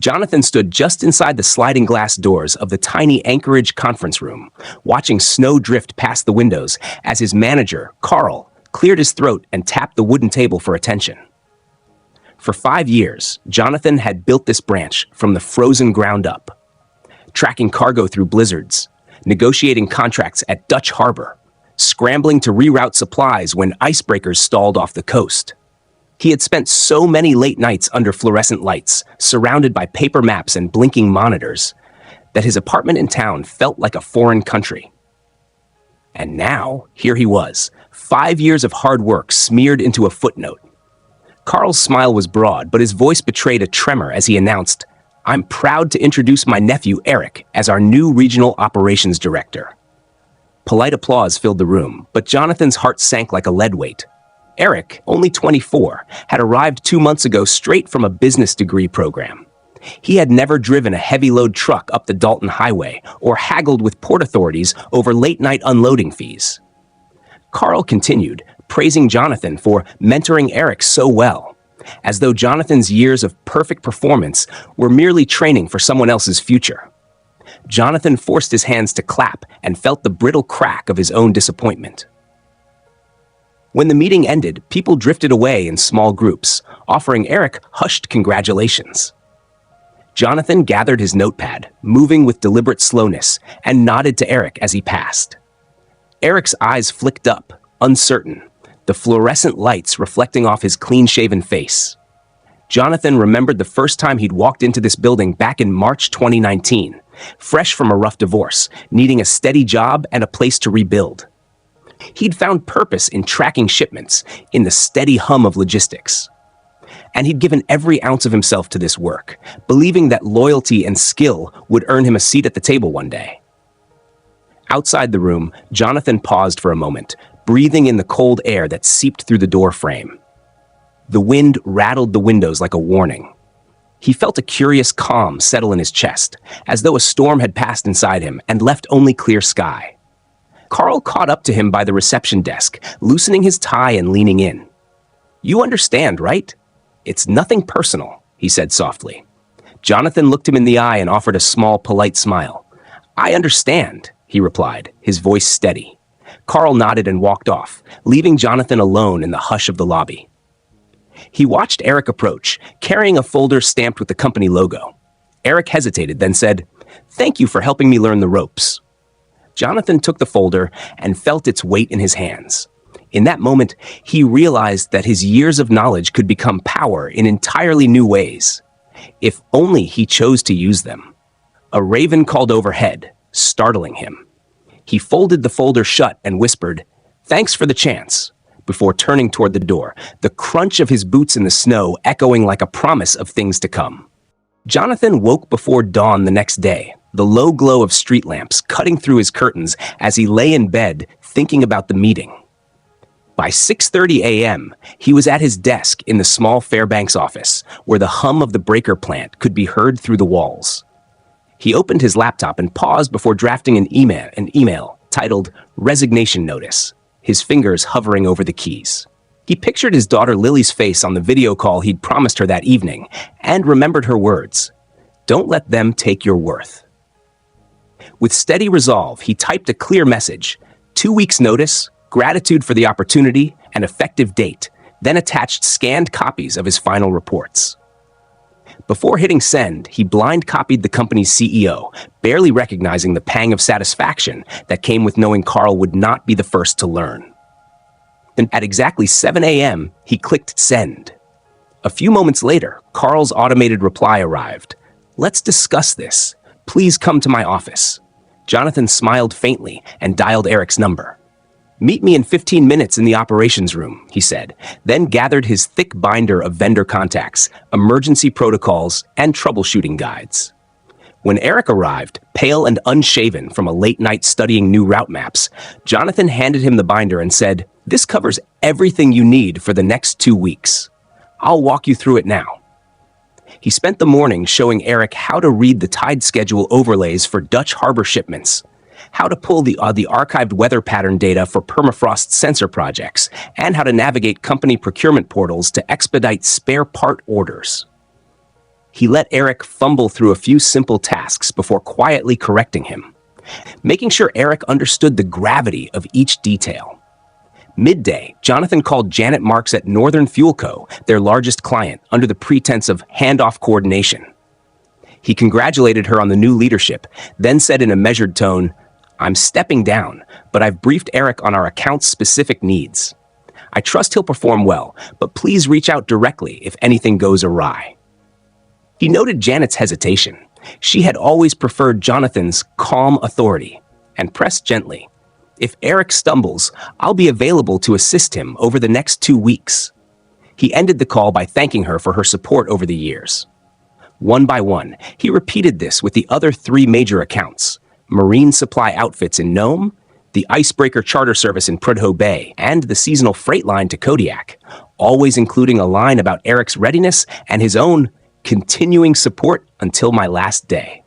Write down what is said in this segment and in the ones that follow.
Jonathan stood just inside the sliding glass doors of the tiny Anchorage conference room, watching snow drift past the windows as his manager, Carl, cleared his throat and tapped the wooden table for attention. For 5 years, Jonathan had built this branch from the frozen ground up, tracking cargo through blizzards, negotiating contracts at Dutch Harbor, scrambling to reroute supplies when icebreakers stalled off the coast. He had spent so many late nights under fluorescent lights, surrounded by paper maps and blinking monitors, that his apartment in town felt like a foreign country. And now, here he was, 5 years of hard work smeared into a footnote. Carl's smile was broad, but his voice betrayed a tremor as he announced, "I'm proud to introduce my nephew, Eric, as our new regional operations director." Polite applause filled the room, but Jonathan's heart sank like a lead weight. Eric, only 24, had arrived 2 months ago straight from a business degree program. He had never driven a heavy-load truck up the Dalton Highway or haggled with port authorities over late-night unloading fees. Carl continued, praising Jonathan for mentoring Eric so well, as though Jonathan's years of perfect performance were merely training for someone else's future. Jonathan forced his hands to clap and felt the brittle crack of his own disappointment. When the meeting ended, people drifted away in small groups, offering Eric hushed congratulations. Jonathan gathered his notepad, moving with deliberate slowness, and nodded to Eric as he passed. Eric's eyes flicked up, uncertain, the fluorescent lights reflecting off his clean-shaven face. Jonathan remembered the first time he'd walked into this building back in March 2019, fresh from a rough divorce, needing a steady job and a place to rebuild. He'd found purpose in tracking shipments, in the steady hum of logistics. And he'd given every ounce of himself to this work, believing that loyalty and skill would earn him a seat at the table one day. Outside the room, Jonathan paused for a moment, breathing in the cold air that seeped through the door frame. The wind rattled the windows like a warning. He felt a curious calm settle in his chest, as though a storm had passed inside him and left only clear sky. Carl caught up to him by the reception desk, loosening his tie and leaning in. "You understand, right? It's nothing personal," he said softly. Jonathan looked him in the eye and offered a small, polite smile. "I understand," he replied, his voice steady. Carl nodded and walked off, leaving Jonathan alone in the hush of the lobby. He watched Eric approach, carrying a folder stamped with the company logo. Eric hesitated, then said, "Thank you for helping me learn the ropes." Jonathan took the folder and felt its weight in his hands. In that moment, he realized that his years of knowledge could become power in entirely new ways, if only he chose to use them. A raven called overhead, startling him. He folded the folder shut and whispered, "Thanks for the chance," before turning toward the door, the crunch of his boots in the snow echoing like a promise of things to come. Jonathan woke before dawn the next day, the low glow of street lamps cutting through his curtains as he lay in bed thinking about the meeting. By 6:30 a.m., he was at his desk in the small Fairbanks office, where the hum of the breaker plant could be heard through the walls. He opened his laptop and paused before drafting an email titled "Resignation Notice," his fingers hovering over the keys. He pictured his daughter Lily's face on the video call he'd promised her that evening, and remembered her words, "Don't let them take your worth." With steady resolve, he typed a clear message, 2 weeks' notice, gratitude for the opportunity, and effective date, then attached scanned copies of his final reports. Before hitting send, he blind copied the company's CEO, barely recognizing the pang of satisfaction that came with knowing Carl would not be the first to learn. Then at exactly 7 a.m., he clicked send. A few moments later, Carl's automated reply arrived. "Let's discuss this. Please come to my office." Jonathan smiled faintly and dialed Eric's number. "Meet me in 15 minutes in the operations room," he said, then gathered his thick binder of vendor contacts, emergency protocols, and troubleshooting guides. When Eric arrived, pale and unshaven from a late night studying new route maps, Jonathan handed him the binder and said, "This covers everything you need for the next 2 weeks. I'll walk you through it now." He spent the morning showing Eric how to read the tide schedule overlays for Dutch Harbor shipments, how to pull the archived weather pattern data for permafrost sensor projects, and how to navigate company procurement portals to expedite spare part orders. He let Eric fumble through a few simple tasks before quietly correcting him, making sure Eric understood the gravity of each detail. Midday, Jonathan called Janet Marks at Northern Fuel Co., their largest client, under the pretense of handoff coordination. He congratulated her on the new leadership, then said in a measured tone, "I'm stepping down, but I've briefed Eric on our account's specific needs. I trust he'll perform well, but please reach out directly if anything goes awry." He noted Janet's hesitation. She had always preferred Jonathan's calm authority, and pressed gently, "If Eric stumbles, I'll be available to assist him over the next 2 weeks." He ended the call by thanking her for her support over the years. One by one, he repeated this with the other 3 major accounts: Marine Supply Outfits in Nome, the Icebreaker Charter Service in Prudhoe Bay, and the seasonal freight line to Kodiak, always including a line about Eric's readiness and his own continuing support until my last day.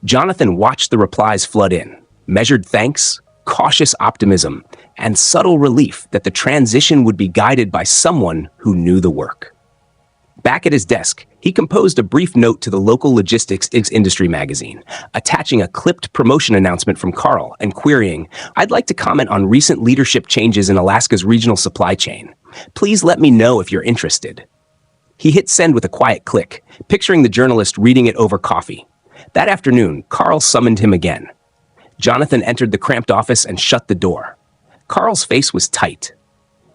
Jonathan watched the replies flood in, measured thanks, cautious optimism, and subtle relief that the transition would be guided by someone who knew the work. Back at his desk, he composed a brief note to the local logistics industry magazine, attaching a clipped promotion announcement from Carl and querying, "I'd like to comment on recent leadership changes in Alaska's regional supply chain. Please let me know if you're interested." He hit send with a quiet click, picturing the journalist reading it over coffee. That afternoon, Carl summoned him again. Jonathan entered the cramped office and shut the door. Carl's face was tight.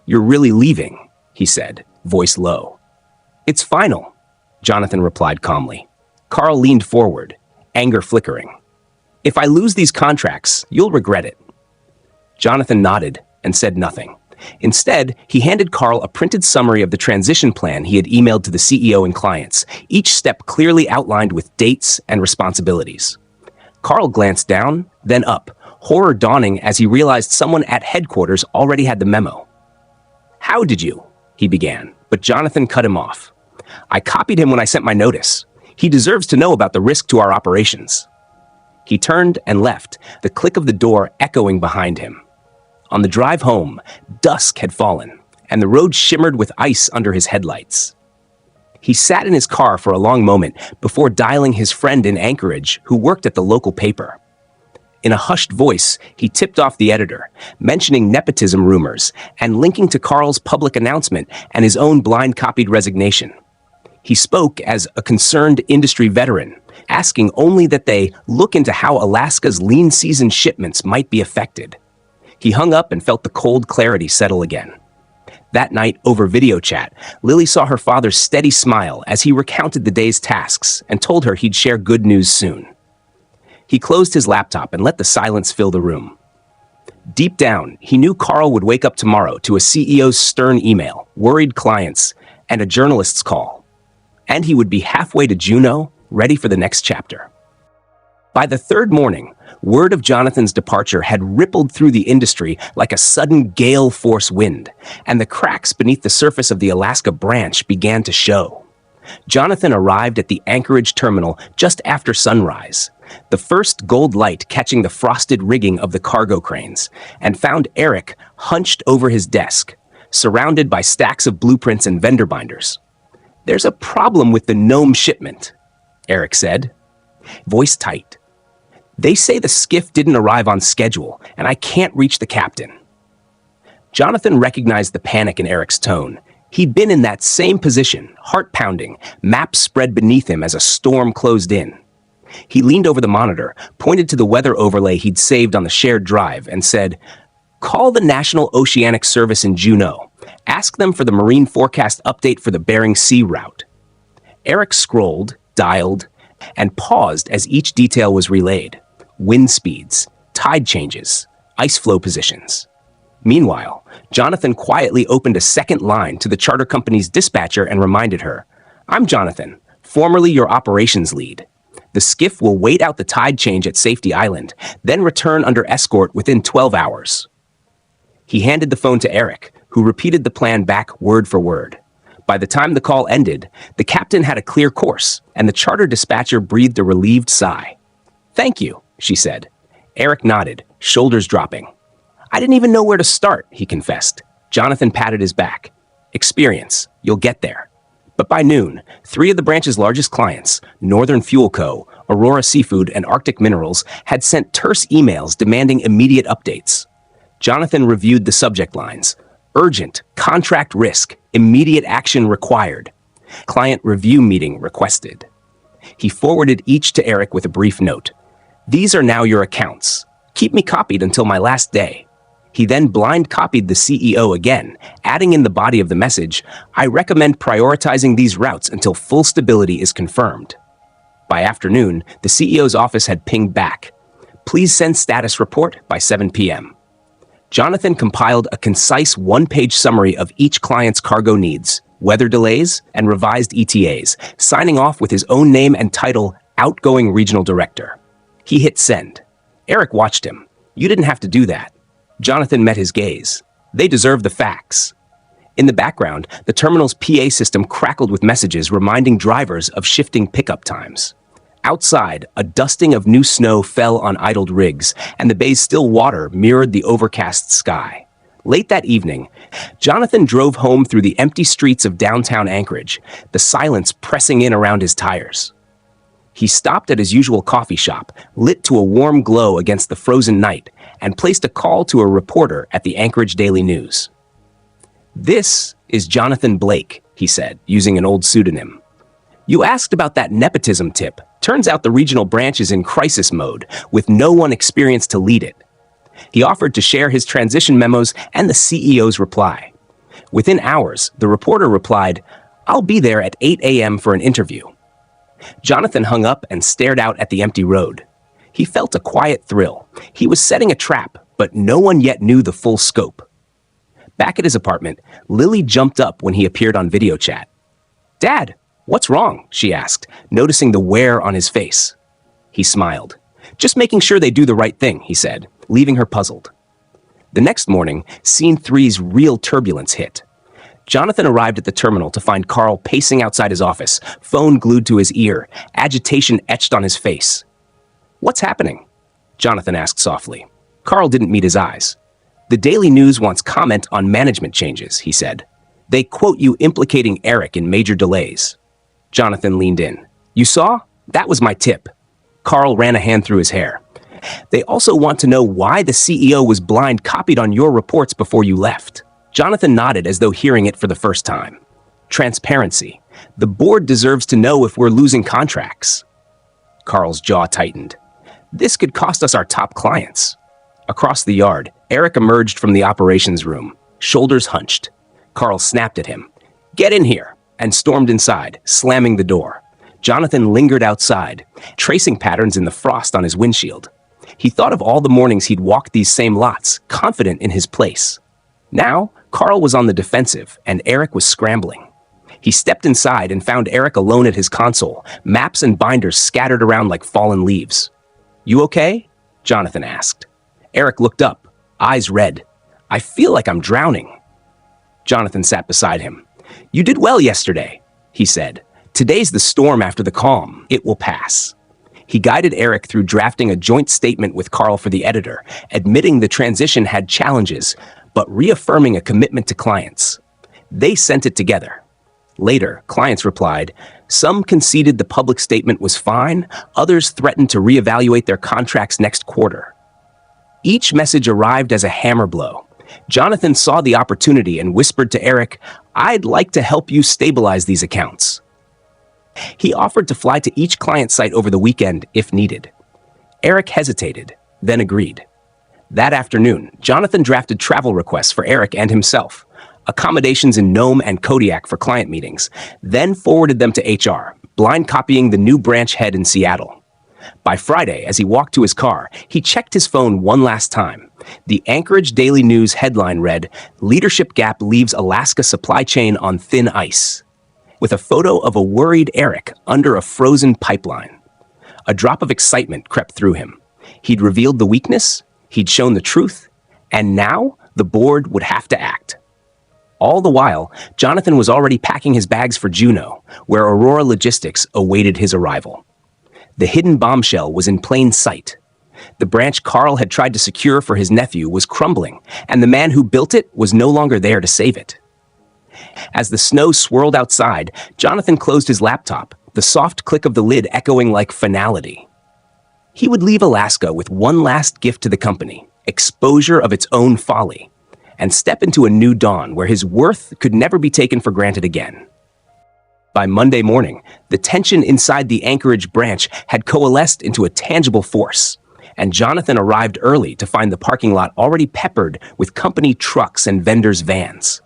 "You're really leaving," he said, voice low. "It's final," Jonathan replied calmly. Carl leaned forward, anger flickering. "If I lose these contracts, you'll regret it." Jonathan nodded and said nothing. Instead, he handed Carl a printed summary of the transition plan he had emailed to the CEO and clients, each step clearly outlined with dates and responsibilities. Carl glanced down, then up, horror dawning as he realized someone at headquarters already had the memo. "How did you?" he began, but Jonathan cut him off. "I copied him when I sent my notice. He deserves to know about the risk to our operations." He turned and left, the click of the door echoing behind him. On the drive home, dusk had fallen, and the road shimmered with ice under his headlights. He sat in his car for a long moment before dialing his friend in Anchorage who worked at the local paper. In a hushed voice, he tipped off the editor, mentioning nepotism rumors and linking to Carl's public announcement and his own blind-copied resignation. He spoke as a concerned industry veteran, asking only that they look into how Alaska's lean season shipments might be affected. He hung up and felt the cold clarity settle again. That night, over video chat, Lily saw her father's steady smile as he recounted the day's tasks and told her he'd share good news soon. He closed his laptop and let the silence fill the room. Deep down, he knew Carl would wake up tomorrow to a CEO's stern email, worried clients, and a journalist's call. And he would be halfway to Juneau, ready for the next chapter. By the 3rd morning, word of Jonathan's departure had rippled through the industry like a sudden gale force wind, and the cracks beneath the surface of the Alaska branch began to show. Jonathan arrived at the Anchorage terminal just after sunrise, the first gold light catching the frosted rigging of the cargo cranes, and found Eric hunched over his desk, surrounded by stacks of blueprints and vendor binders. "There's a problem with the Nome shipment," Eric said, voice tight. "They say the skiff didn't arrive on schedule, and I can't reach the captain." Jonathan recognized the panic in Eric's tone. He'd been in that same position, heart pounding, maps spread beneath him as a storm closed in. He leaned over the monitor, pointed to the weather overlay he'd saved on the shared drive, and said, "Call the National Oceanic Service in Juneau. Ask them for the marine forecast update for the Bering Sea route." Eric scrolled, dialed, and paused as each detail was relayed. Wind speeds, tide changes, ice flow positions. Meanwhile, Jonathan quietly opened a second line to the charter company's dispatcher and reminded her, "I'm Jonathan, formerly your operations lead. The skiff will wait out the tide change at Safety Island, then return under escort within 12 hours. He handed the phone to Eric, who repeated the plan back word for word. By the time the call ended, the captain had a clear course, and the charter dispatcher breathed a relieved sigh. "Thank you," she said. Eric nodded, shoulders dropping. "I didn't even know where to start," he confessed. Jonathan patted his back. "Experience. You'll get there. But by noon, three of the branch's largest clients, Northern Fuel Co., Aurora Seafood, and Arctic Minerals, had sent terse emails demanding immediate updates. Jonathan reviewed the subject lines: urgent, contract risk, immediate action required, client review meeting requested. He forwarded each to Eric with a brief note. These are now your accounts. Keep me copied until my last day. He then blind copied the CEO again, adding in the body of the message, I recommend prioritizing these routes until full stability is confirmed. By afternoon, the CEO's office had pinged back. Please send status report by 7 p.m. Jonathan compiled a concise one-page summary of each client's cargo needs, weather delays, and revised ETAs, signing off with his own name and title, Outgoing Regional Director. He hit send. Eric watched him. You didn't have to do that. Jonathan met his gaze. They deserve the facts. In the background, the terminal's PA system crackled with messages reminding drivers of shifting pickup times. Outside, a dusting of new snow fell on idled rigs, and the bay's still water mirrored the overcast sky. Late that evening, Jonathan drove home through the empty streets of downtown Anchorage, the silence pressing in around his tires. He stopped at his usual coffee shop, lit to a warm glow against the frozen night, and placed a call to a reporter at the Anchorage Daily News. This is Jonathan Blake, he said, using an old pseudonym. You asked about that nepotism tip. Turns out the regional branch is in crisis mode, with no one experienced to lead it. He offered to share his transition memos and the CEO's reply. Within hours, the reporter replied, I'll be there at 8 a.m. for an interview. Jonathan hung up and stared out at the empty road. He felt a quiet thrill. He was setting a trap, but no one yet knew the full scope. Back at his apartment, Lily jumped up when he appeared on video chat. Dad, what's wrong? She asked, noticing the wear on his face. He smiled. Just making sure they do the right thing, he said, leaving her puzzled. The next morning, Scene 3's real turbulence hit. Jonathan arrived at the terminal to find Carl pacing outside his office, phone glued to his ear, agitation etched on his face. What's happening? Jonathan asked softly. Carl didn't meet his eyes. The Daily News wants comment on management changes, he said. They quote you implicating Eric in major delays. Jonathan leaned in. You saw? That was my tip. Carl ran a hand through his hair. They also want to know why the CEO was blind copied on your reports before you left. Jonathan nodded as though hearing it for the first time. Transparency. The board deserves to know if we're losing contracts. Carl's jaw tightened. This could cost us our top clients. Across the yard, Eric emerged from the operations room, shoulders hunched. Carl snapped at him. Get in here, and stormed inside, slamming the door. Jonathan lingered outside, tracing patterns in the frost on his windshield. He thought of all the mornings he'd walked these same lots, confident in his place. Now, Carl was on the defensive, and Eric was scrambling. He stepped inside and found Eric alone at his console, maps and binders scattered around like fallen leaves. You okay? Jonathan asked. Eric looked up, eyes red. I feel like I'm drowning. Jonathan sat beside him. You did well yesterday, he said. Today's the storm after the calm. It will pass. He guided Eric through drafting a joint statement with Carl for the editor, admitting the transition had challenges, but reaffirming a commitment to clients. They sent it together. Later, clients replied, some conceded the public statement was fine, others threatened to reevaluate their contracts next quarter. Each message arrived as a hammer blow. Jonathan saw the opportunity and whispered to Eric, I'd like to help you stabilize these accounts. He offered to fly to each client site over the weekend if needed. Eric hesitated, then agreed. That afternoon, Jonathan drafted travel requests for Eric and himself, accommodations in Nome and Kodiak for client meetings, then forwarded them to HR, blind copying the new branch head in Seattle. By Friday, as he walked to his car, he checked his phone one last time. The Anchorage Daily News headline read, Leadership Gap Leaves Alaska Supply Chain on Thin Ice, with a photo of a worried Eric under a frozen pipeline. A drop of excitement crept through him. He'd revealed the weakness, he'd shown the truth, and now the board would have to act. All the while, Jonathan was already packing his bags for Juneau, where Aurora Logistics awaited his arrival. The hidden bombshell was in plain sight. The branch Carl had tried to secure for his nephew was crumbling, and the man who built it was no longer there to save it. As the snow swirled outside, Jonathan closed his laptop, the soft click of the lid echoing like finality. He would leave Alaska with one last gift to the company, exposure of its own folly, and step into a new dawn where his worth could never be taken for granted again. By Monday morning, the tension inside the Anchorage branch had coalesced into a tangible force, and Jonathan arrived early to find the parking lot already peppered with company trucks and vendors' vans.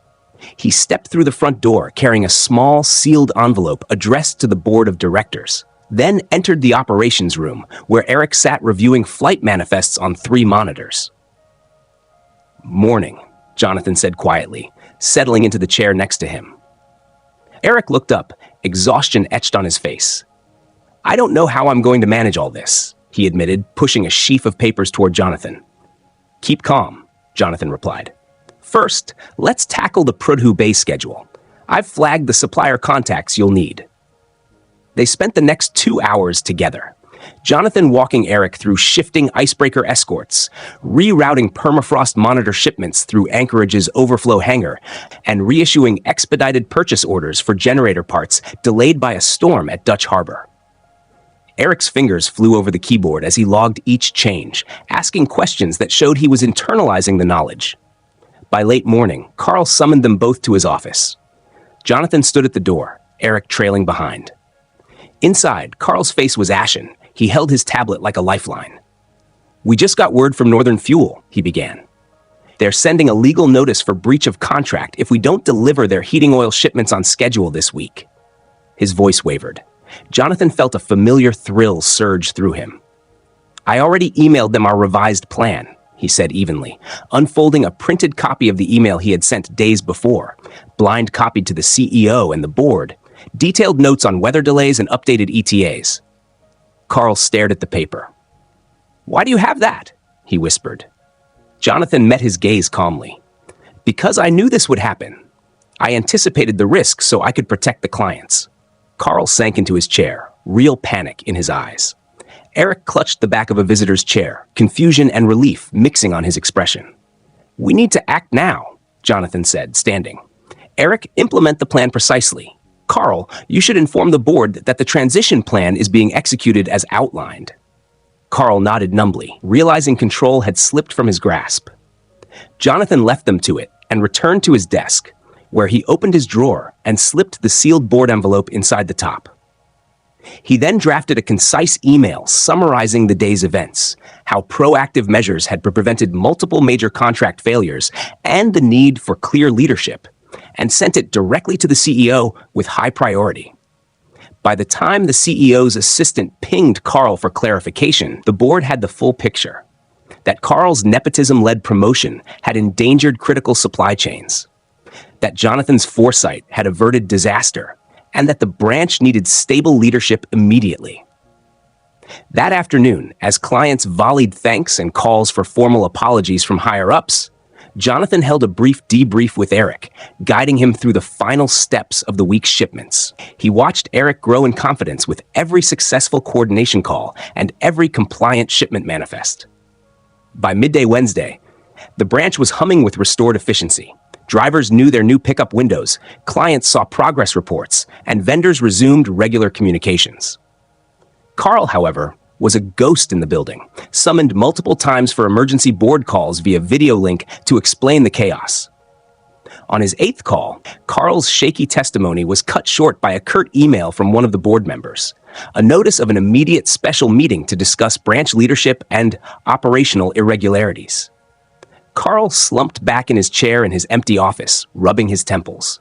He stepped through the front door carrying a small, sealed envelope addressed to the board of directors, then entered the operations room where Eric sat reviewing flight manifests on 3 monitors. "Morning," Jonathan said quietly, settling into the chair next to him. Eric looked up, exhaustion etched on his face. "I don't know how I'm going to manage all this," he admitted, pushing a sheaf of papers toward Jonathan. "Keep calm," Jonathan replied. "First, let's tackle the Prudhoe Bay schedule. I've flagged the supplier contacts you'll need." They spent the next 2 hours together, Jonathan walking Eric through shifting icebreaker escorts, rerouting permafrost monitor shipments through Anchorage's overflow hangar, and reissuing expedited purchase orders for generator parts delayed by a storm at Dutch Harbor. Eric's fingers flew over the keyboard as he logged each change, asking questions that showed he was internalizing the knowledge. By late morning, Carl summoned them both to his office. Jonathan stood at the door, Eric trailing behind. Inside, Carl's face was ashen. He held his tablet like a lifeline. "We just got word from Northern Fuel," he began. "They're sending a legal notice for breach of contract if we don't deliver their heating oil shipments on schedule this week." His voice wavered. Jonathan felt a familiar thrill surge through him. "I already emailed them our revised plan," he said evenly, unfolding a printed copy of the email he had sent days before, blind copied to the CEO and the board, detailed notes on weather delays and updated ETAs. Carl stared at the paper. "Why do you have that?" he whispered. Jonathan met his gaze calmly. "Because I knew this would happen. I anticipated the risk so I could protect the clients." Carl sank into his chair, real panic in his eyes. Eric clutched the back of a visitor's chair, confusion and relief mixing on his expression. "We need to act now," Jonathan said, standing. "Eric, implement the plan precisely. Carl, you should inform the board that the transition plan is being executed as outlined." Carl nodded numbly, realizing control had slipped from his grasp. Jonathan left them to it and returned to his desk, where he opened his drawer and slipped the sealed board envelope inside the top. He then drafted a concise email summarizing the day's events, how proactive measures had prevented multiple major contract failures, and the need for clear leadership, and sent it directly to the CEO with high priority. By the time the CEO's assistant pinged Carl for clarification, the board had the full picture. That Carl's nepotism-led promotion had endangered critical supply chains. That Jonathan's foresight had averted disaster, and that the branch needed stable leadership immediately. That afternoon, as clients volleyed thanks and calls for formal apologies from higher-ups, Jonathan held a brief debrief with Eric, guiding him through the final steps of the week's shipments. He watched Eric grow in confidence with every successful coordination call and every compliant shipment manifest. By midday Wednesday, the branch was humming with restored efficiency. Drivers knew their new pickup windows, clients saw progress reports, and vendors resumed regular communications. Carl, however, was a ghost in the building, summoned multiple times for emergency board calls via video link to explain the chaos. On his 8th call, Carl's shaky testimony was cut short by a curt email from one of the board members, a notice of an immediate special meeting to discuss branch leadership and operational irregularities. Carl slumped back in his chair in his empty office, rubbing his temples.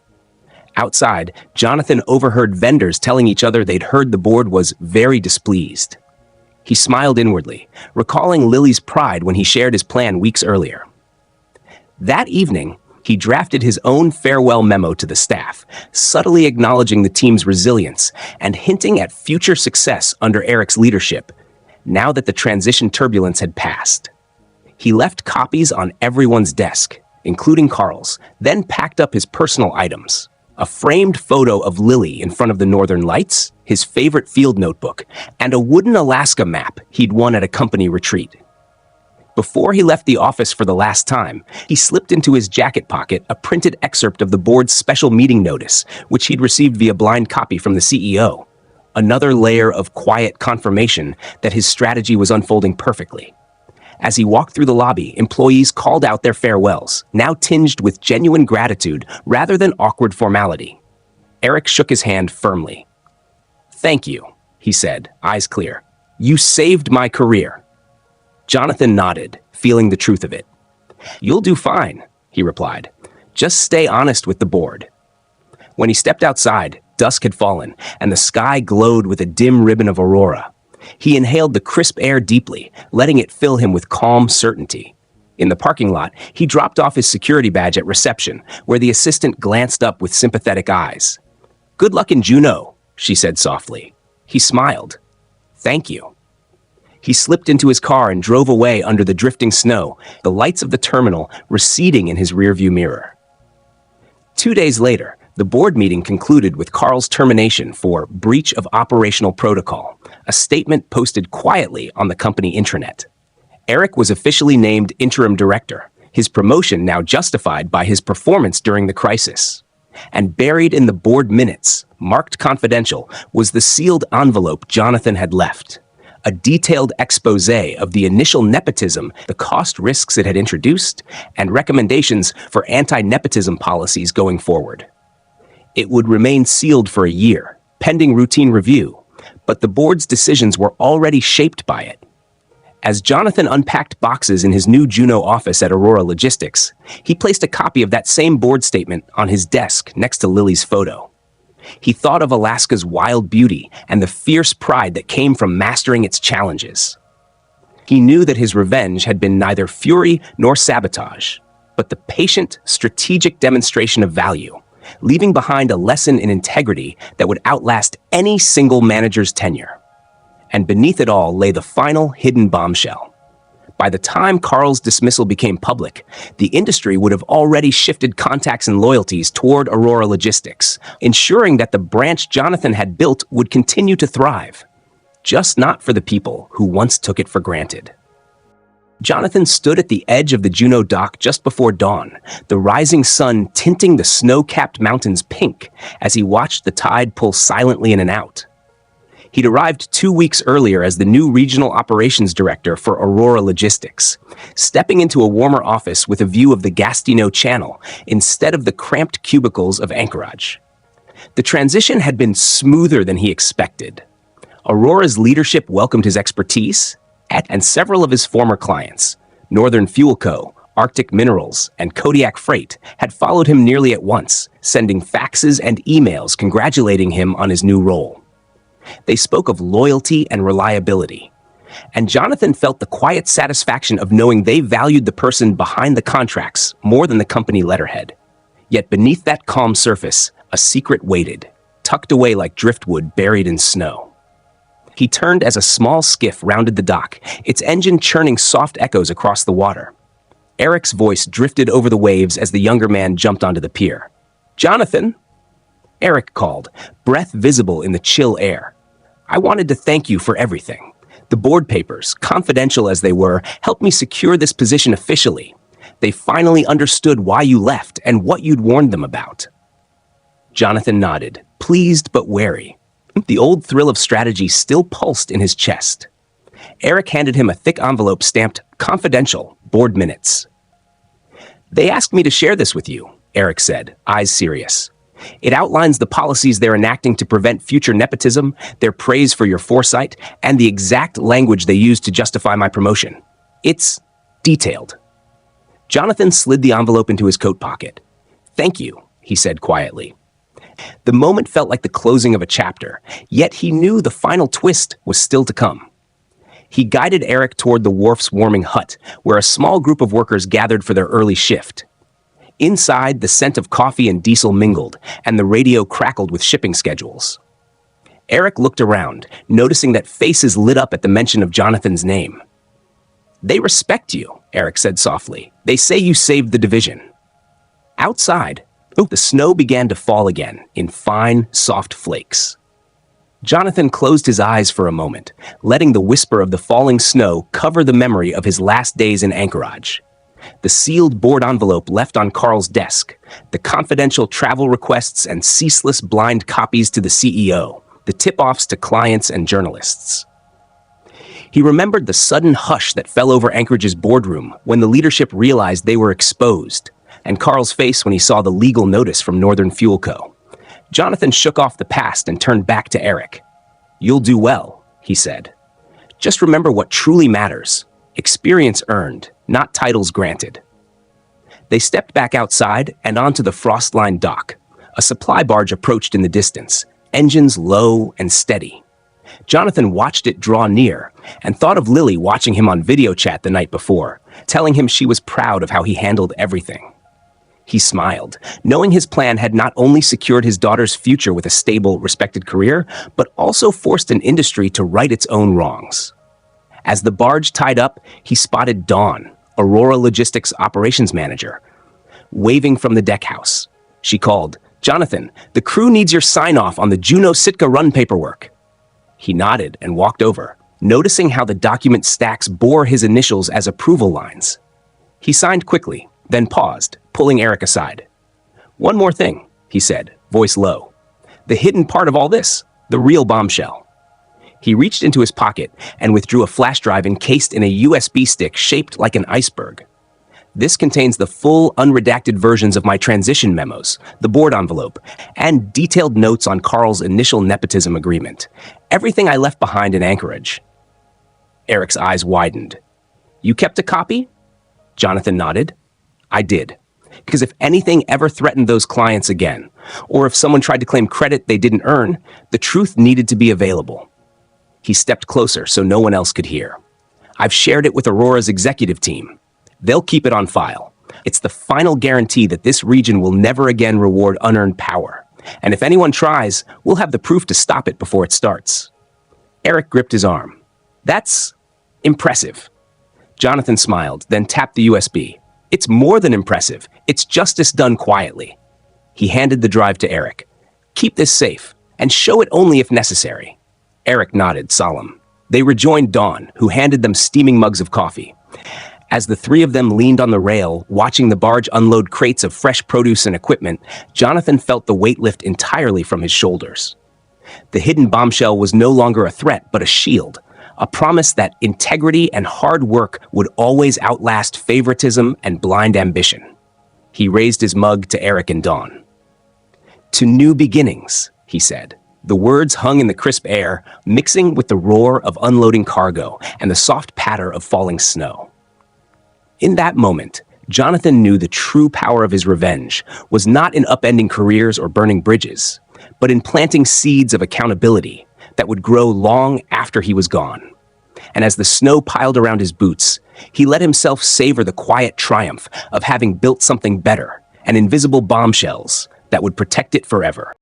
Outside, Jonathan overheard vendors telling each other they'd heard the board was very displeased. He smiled inwardly, recalling Lily's pride when he shared his plan weeks earlier. That evening, he drafted his own farewell memo to the staff, subtly acknowledging the team's resilience and hinting at future success under Eric's leadership, now that the transition turbulence had passed. He left copies on everyone's desk, including Carl's, then packed up his personal items. A framed photo of Lily in front of the Northern Lights, his favorite field notebook, and a wooden Alaska map he'd won at a company retreat. Before he left the office for the last time, he slipped into his jacket pocket a printed excerpt of the board's special meeting notice, which he'd received via blind copy from the CEO. Another layer of quiet confirmation that his strategy was unfolding perfectly. As he walked through the lobby, employees called out their farewells, now tinged with genuine gratitude rather than awkward formality. Eric shook his hand firmly. "Thank you," he said, eyes clear. "You saved my career." Jonathan nodded, feeling the truth of it. "You'll do fine," he replied. "Just stay honest with the board." When he stepped outside, dusk had fallen, and the sky glowed with a dim ribbon of aurora. He inhaled the crisp air deeply, letting it fill him with calm certainty. In the parking lot, he dropped off his security badge at reception, where the assistant glanced up with sympathetic eyes. "Good luck in Juneau," she said softly. He smiled. "Thank you." He slipped into his car and drove away under the drifting snow, the lights of the terminal receding in his rearview mirror. 2 days later, the board meeting concluded with Carl's termination for breach of operational protocol, a statement posted quietly on the company intranet. Eric was officially named interim director, his promotion now justified by his performance during the crisis. And buried in the board minutes, marked confidential, was the sealed envelope Jonathan had left. A detailed exposé of the initial nepotism, the cost risks it had introduced, and recommendations for anti-nepotism policies going forward. It would remain sealed for a year, pending routine review, but the board's decisions were already shaped by it. As Jonathan unpacked boxes in his new Juneau office at Aurora Logistics, he placed a copy of that same board statement on his desk next to Lily's photo. He thought of Alaska's wild beauty and the fierce pride that came from mastering its challenges. He knew that his revenge had been neither fury nor sabotage, but the patient, strategic demonstration of value, leaving behind a lesson in integrity that would outlast any single manager's tenure. And beneath it all lay the final hidden bombshell. By the time Carl's dismissal became public, the industry would have already shifted contacts and loyalties toward Aurora Logistics, ensuring that the branch Jonathan had built would continue to thrive, just not for the people who once took it for granted. Jonathan stood at the edge of the Juneau dock just before dawn, the rising sun tinting the snow-capped mountains pink as he watched the tide pull silently in and out. He'd arrived 2 weeks earlier as the new regional operations director for Aurora Logistics, stepping into a warmer office with a view of the Gastineau Channel instead of the cramped cubicles of Anchorage. The transition had been smoother than he expected. Aurora's leadership welcomed his expertise, and several of his former clients, Northern Fuel Co., Arctic Minerals, and Kodiak Freight, had followed him nearly at once, sending faxes and emails congratulating him on his new role. They spoke of loyalty and reliability, and Jonathan felt the quiet satisfaction of knowing they valued the person behind the contracts more than the company letterhead. Yet beneath that calm surface, a secret waited, tucked away like driftwood buried in snow. He turned as a small skiff rounded the dock, its engine churning soft echoes across the water. Eric's voice drifted over the waves as the younger man jumped onto the pier. "Jonathan!" Eric called, breath visible in the chill air. "I wanted to thank you for everything. The board papers, confidential as they were, helped me secure this position officially. They finally understood why you left and what you'd warned them about." Jonathan nodded, pleased but wary. The old thrill of strategy still pulsed in his chest. Eric handed him a thick envelope stamped "Confidential, Board Minutes." "They asked me to share this with you," Eric said, eyes serious. "It outlines the policies they're enacting to prevent future nepotism, their praise for your foresight, and the exact language they used to justify my promotion. It's detailed." Jonathan slid the envelope into his coat pocket. "Thank you," he said quietly. The moment felt like the closing of a chapter, yet he knew the final twist was still to come. He guided Eric toward the wharf's warming hut, where a small group of workers gathered for their early shift. Inside, the scent of coffee and diesel mingled, and the radio crackled with shipping schedules. Eric looked around, noticing that faces lit up at the mention of Jonathan's name. "They respect you," Eric said softly. "They say you saved the division." Outside, the snow began to fall again in fine, soft flakes. Jonathan closed his eyes for a moment, letting the whisper of the falling snow cover the memory of his last days in Anchorage. The sealed board envelope left on Carl's desk, the confidential travel requests and ceaseless blind copies to the CEO, the tip-offs to clients and journalists. He remembered the sudden hush that fell over Anchorage's boardroom when the leadership realized they were exposed, and Carl's face when he saw the legal notice from Northern Fuel Co. Jonathan shook off the past and turned back to Eric. "You'll do well," he said. "Just remember what truly matters. Experience earned, not titles granted." They stepped back outside and onto the frost-lined dock. A supply barge approached in the distance, engines low and steady. Jonathan watched it draw near and thought of Lily watching him on video chat the night before, telling him she was proud of how he handled everything. He smiled, knowing his plan had not only secured his daughter's future with a stable, respected career, but also forced an industry to right its own wrongs. As the barge tied up, he spotted Dawn, Aurora Logistics operations manager, waving from the deckhouse. She called, "Jonathan, the crew needs your sign-off on the Juneau Sitka run paperwork." He nodded and walked over, noticing how the document stacks bore his initials as approval lines. He signed quickly, then paused, pulling Eric aside. "One more thing," he said, voice low. "The hidden part of all this, the real bombshell." He reached into his pocket and withdrew a flash drive encased in a USB stick shaped like an iceberg. "This contains the full, unredacted versions of my transition memos, the board envelope, and detailed notes on Carl's initial nepotism agreement. Everything I left behind in Anchorage." Eric's eyes widened. "You kept a copy?" Jonathan nodded. "I did. Because if anything ever threatened those clients again, or if someone tried to claim credit they didn't earn, the truth needed to be available." He stepped closer so no one else could hear. "I've shared it with Aurora's executive team. They'll keep it on file. It's the final guarantee that this region will never again reward unearned power. And if anyone tries, we'll have the proof to stop it before it starts." Eric gripped his arm. "That's impressive." Jonathan smiled, then tapped the USB. "It's more than impressive. It's justice done quietly." He handed the drive to Eric. "Keep this safe, and show it only if necessary." Eric nodded, solemn. They rejoined Dawn, who handed them steaming mugs of coffee. As the three of them leaned on the rail, watching the barge unload crates of fresh produce and equipment, Jonathan felt the weight lift entirely from his shoulders. The hidden bombshell was no longer a threat, but a shield, a promise that integrity and hard work would always outlast favoritism and blind ambition. He raised his mug to Eric and Dawn. "To new beginnings," he said. The words hung in the crisp air, mixing with the roar of unloading cargo and the soft patter of falling snow. In that moment, Jonathan knew the true power of his revenge was not in upending careers or burning bridges, but in planting seeds of accountability that would grow long after he was gone. And as the snow piled around his boots, he let himself savor the quiet triumph of having built something better and invisible bombshells that would protect it forever.